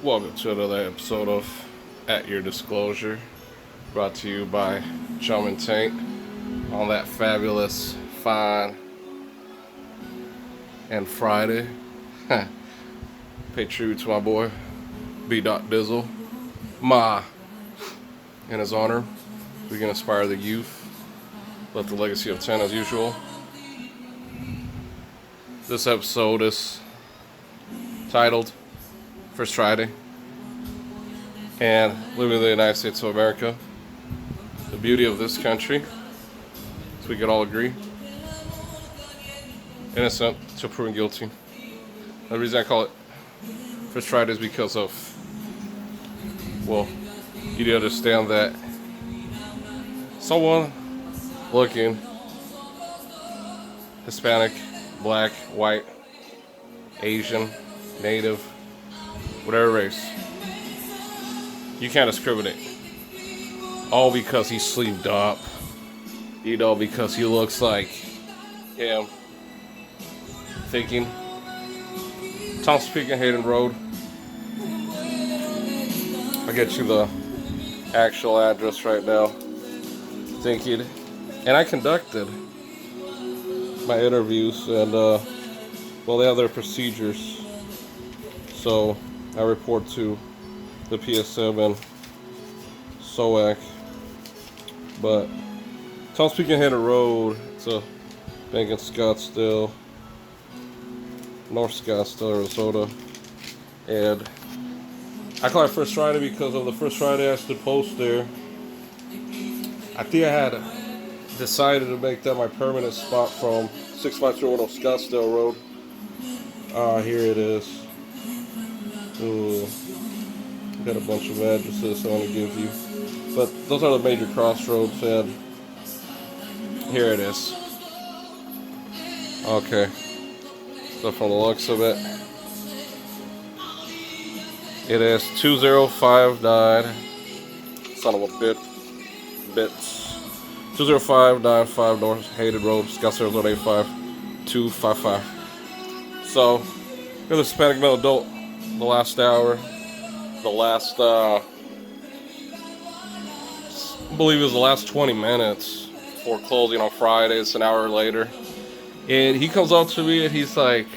Welcome to another episode of At Your Disclosure, brought to you by Chum and Taint on that fabulous, fine, and Friday. Pay tribute to my boy, B. Dizzle. In his honor, we can inspire the youth, let the legacy of 10 as usual. This episode is titled First Friday, and living in the United States of America, the beauty of this country, as we could all agree, innocent till proven guilty. The reason I call it First Friday is because of, well, you need to understand that someone looking Hispanic, black, white, Asian, native, whatever race, you can't discriminate. All because he's sleeved up, because he looks like him. Thinking, Thompson Peak and Hayden Road. I'll get you the actual address right now. Thinking, and I conducted my interviews, and they have their procedures. So I report to the PSM and SOAC. But Thompson Peak and Hayden Road, it's a bank in Scottsdale, North Scottsdale, Arizona. And I call it First Friday because of the First Friday I stood post there. I think I had decided to make that my permanent spot from 65310 Scottsdale Road. Here it is. Ooh, got a bunch of addresses I want to give you. But those are the major crossroads, and here it is. Okay. So from the looks of it, it is 2059. Son of a bits. 20595 North Hayden Road, Scottsdale, Arizona 85255. So, you're the Hispanic male adult. The last hour, I believe it was the last 20 minutes before closing on Friday. It's an hour later. And he comes up to me and he's like,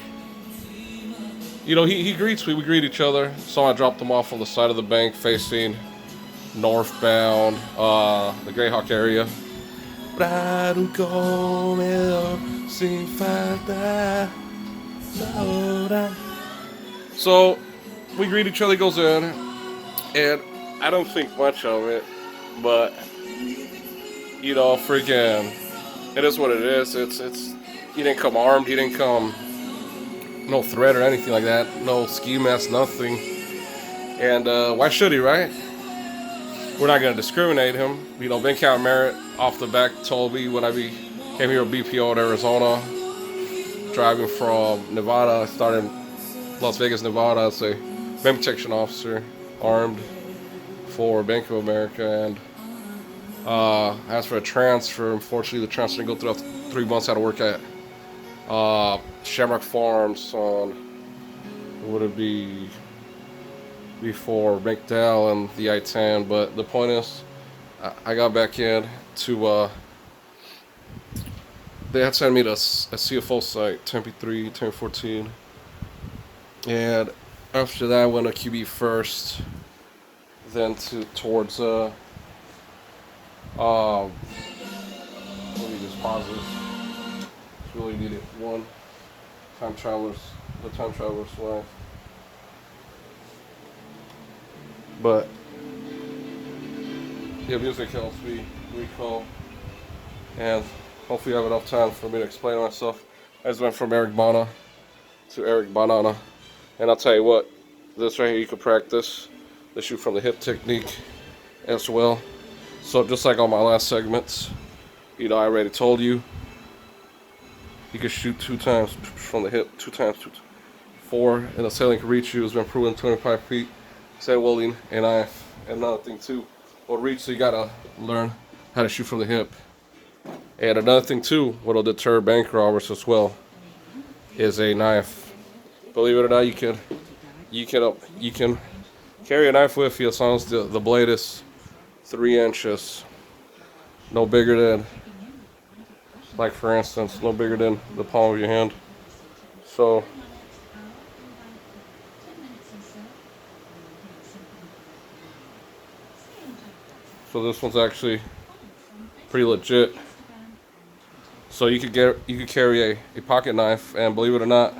he greets me. We greet each other. So I dropped him off on the side of the bank facing northbound, the Greyhawk area. So we greet each other, goes in, and I don't think much of it, but freaking, it is what it is. It's he didn't come armed, he didn't come no threat or anything like that, no ski mask, nothing. And why should he, right? We're not gonna discriminate him. Ben Count Merritt off the back told me when I came here with BPO in Arizona, driving from Nevada. I started in Las Vegas, Nevada. As a bank protection officer, armed for Bank of America, and asked for a transfer. Unfortunately, the transfer didn't go through after 3 months. I had to work at Shamrock Farms on, what would it be, before McDowell and the I-10. But the point is, I got back in to, they had sent me to a CFO site, Tempe 3, Tempe 14. And after that, I went to QB first, then towards, let me just pause this. Just really needed one. The time traveler's life. But, yeah, music helps me recall, and hopefully I have enough time for me to explain myself. I just went from Eric Bana to Eric Banana. And I'll tell you what, this right here you can practice the shoot from the hip technique as well. So just like on my last segments, I already told you, you can shoot 2 times from the hip, 2 times, 4, and the sailing can reach you. Has been proven 25 feet. Say welding, and another thing too, will reach, so you gotta learn how to shoot from the hip. And another thing too, what'll deter bank robbers as well, is a knife. Believe it or not, you can Carry a knife with you as long as the blade is 3 inches, no bigger than, like for instance, no bigger than the palm of your hand. So this one's actually pretty legit. So you could carry a pocket knife, and believe it or not,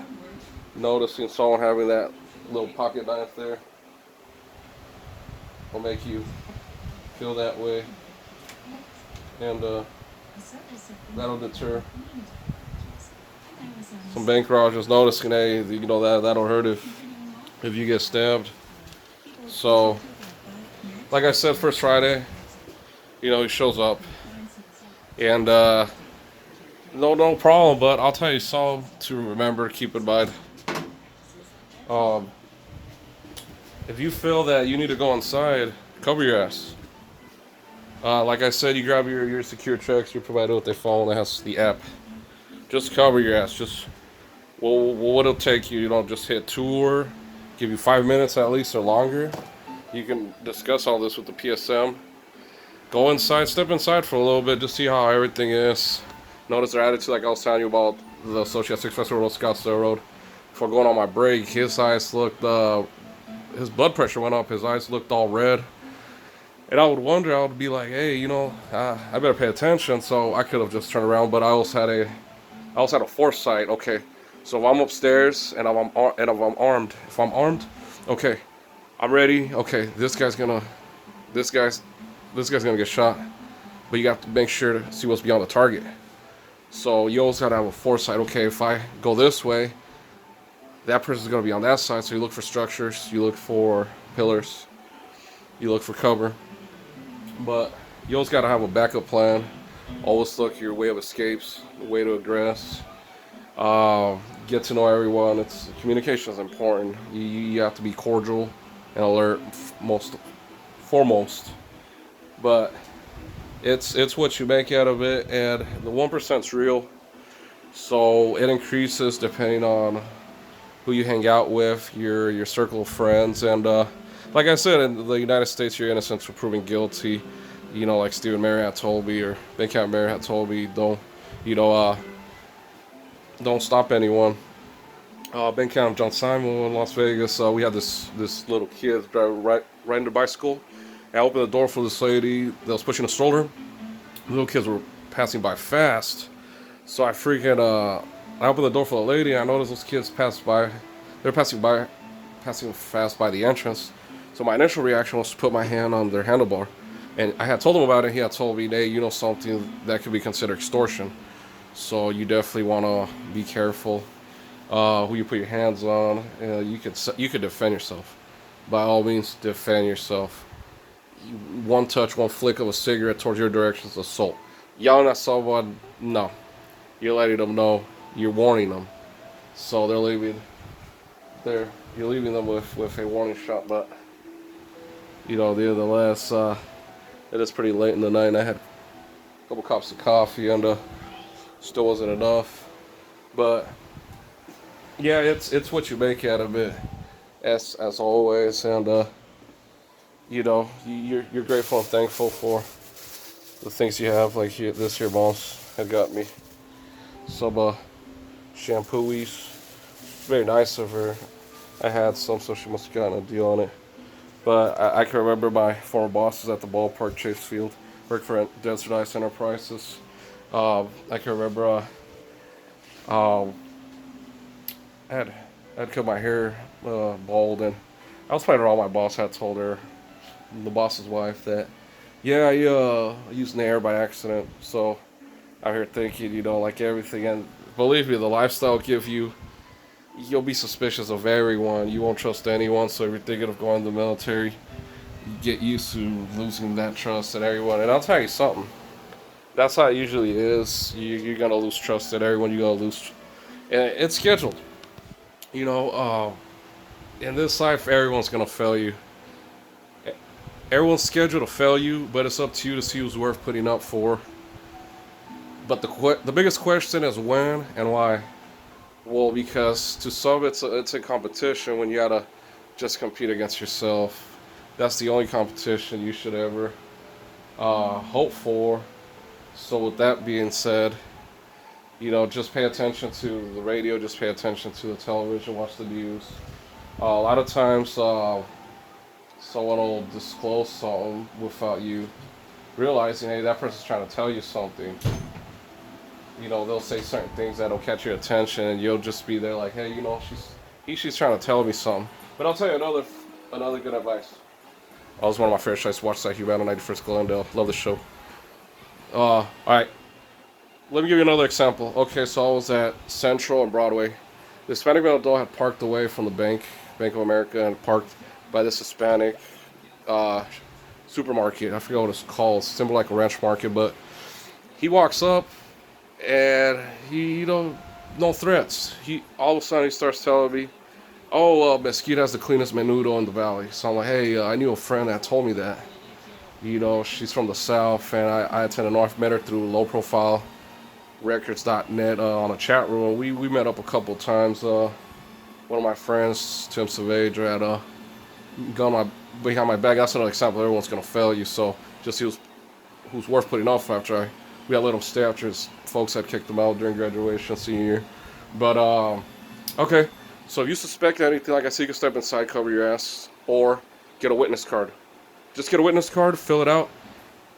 noticing someone having that little pocket knife there will make you feel that way, and that'll deter some bank robbers noticing, hey, you know, that'll hurt if you get stabbed. So, like I said, first Friday, you know, he shows up, and no problem. But I'll tell you something to remember, keep in mind. If you feel that you need to go inside, cover your ass. Like I said, you grab your secure checks, you're provided with a phone that has the app. Just cover your ass. Just, well, what it'll take you, you know, just hit tour, give you 5 minutes at least or longer. You can discuss all this with the PSM. Go inside, step inside for a little bit, just see how everything is. Notice their attitude, like I was telling you about the Associate 6 Festival Road, Scottsdale Road. Before going on my break, his eyes looked, his blood pressure went up, his eyes looked all red. And I would wonder, I would be like, hey, you know, I better pay attention. So I could have just turned around, but I also had a foresight. Okay, so if I'm upstairs and if I'm armed, okay, I'm ready. Okay, this guy's gonna get shot, but you got to make sure to see what's beyond the target. So you always gotta have a foresight. Okay, if I go this way, that person's gonna be on that side. So you look for structures, you look for pillars, you look for cover. But you always gotta have a backup plan. Always look your way of escapes, way to address. Get to know everyone. Communication is important. You have to be cordial and alert, foremost. But it's what you make out of it, and the 1%'s real. So it increases depending on who you hang out with, your circle of friends, and like I said, in the United States, you're innocent until proven guilty. You know, like Stephen Marriott told me, or Ben Count Marriott told me, don't stop anyone. Ben Count, John Simon in Las Vegas. We had this little kid driving riding their bicycle. I opened the door for this lady that was pushing a stroller. The little kids were passing by fast, so I opened the door for the lady. And I noticed those kids passed by. They're passing fast by the entrance. So my initial reaction was to put my hand on their handlebar. And I had told him about it. He had told me, hey, you know, something that could be considered extortion. So you definitely want to be careful who you put your hands on. You could defend yourself. By all means, defend yourself. One touch, one flick of a cigarette towards your direction is assault. Yelling at someone, no. You're letting them know. You're warning them. So you're leaving them with a warning shot. But, you know, nevertheless, it is pretty late in the night, and I had a couple cups of coffee, and still wasn't enough. But yeah, it's what you make out of it, as always. And you know, you're grateful and thankful for the things you have. Like this here boss had got me some shampooies. Very nice of her. I had some, so she must have gotten a deal on it. But I can remember my former bosses at the ballpark, Chase Field, worked for Desert Ice Enterprises. I can remember I had cut my hair bald, and I was playing around. My boss had told her, the boss's wife, that yeah, I used Nair by accident. So I'm here thinking, you know, like everything, and believe me, the lifestyle you'll be suspicious of everyone. You won't trust anyone. So if you're thinking of going to the military, you get used to losing that trust in everyone. And I'll tell you something. That's how it usually is. You're gonna lose trust in everyone. You're gonna lose, and it's scheduled. You know, in this life, everyone's gonna fail you. Everyone's scheduled to fail you, but it's up to you to see who's worth putting up for. But the biggest question is when and why. Well, because to some it's a competition when you gotta just compete against yourself. That's the only competition you should ever hope for. So with that being said, just pay attention to the radio, just pay attention to the television, watch the news. A lot of times, someone will disclose something without you realizing, hey, that person's trying to tell you something. They'll say certain things that'll catch your attention, and you'll just be there like, hey, she's trying to tell me something. But I'll tell you another good advice. That was one of my favorite shows to watch. Like Battle 91st Glendale. Love the show. All right. Let me give you another example. Okay, so I was at Central and Broadway. The Hispanic male adult had parked away from the Bank of America, and parked by this Hispanic supermarket. I forget what it's called. It's similar like a ranch market, but he walks up and he, no threats. He all of a sudden he starts telling me, "Oh, Mesquite has the cleanest menudo in the valley." So I'm like, "Hey, I knew a friend that told me that. She's from the South, and I attended North. Met her through Low Profile Records.net on a chat room. We met up a couple times. One of my friends, Tim Saavedra, had gun behind my back. That's another example. Everyone's gonna fail you. So just who's worth putting off after we had let him stay after his folks had kicked him out during graduation senior year. But okay. So if you suspect anything, like I said, you can step inside, cover your ass, or get a witness card. Just get a witness card, fill it out.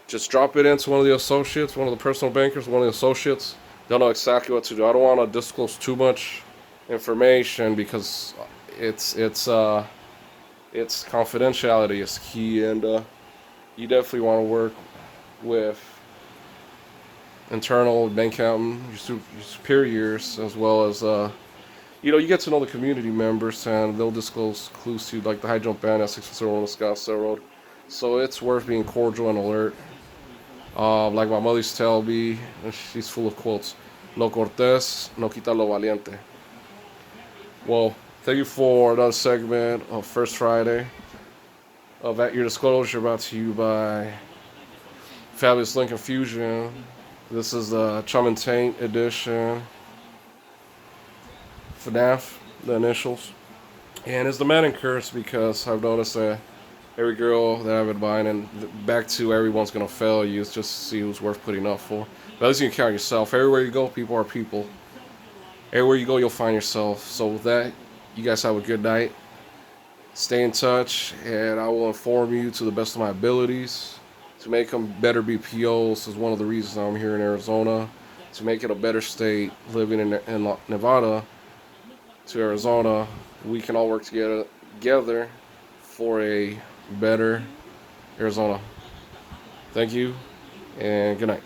Just drop it into one of the associates, one of the personal bankers, one of the associates. They'll know exactly what to do. I don't want to disclose too much information because it's confidentiality is key, and you definitely want to work with internal bank accountant, your superiors, as well as you get to know the community members, and they'll disclose clues to you, like the high jump band at 601 Scottsdale Road. So it's worth being cordial and alert. Like my mother used to tell me, she's full of quotes. Lo cortés no quita lo valiente. Well, thank you for another segment of First Friday of At Your Disclosure, brought to you by Fabulous Lincoln Fusion. This is the Chum and Taint edition. FNAF, the initials. And it's the Madden curse, because I've noticed that every girl that I've been buying, and back to everyone's gonna fail you, is just to see who's worth putting up for. But at least you can count yourself. Everywhere you go, people are people. Everywhere you go, you'll find yourself. So with that, you guys have a good night. Stay in touch, and I will inform you to the best of my abilities to make them better BPOs. Is one of the reasons I'm here in Arizona, to make it a better state. Living in Nevada to Arizona, we can all work together for a better Arizona. Thank you, and good night.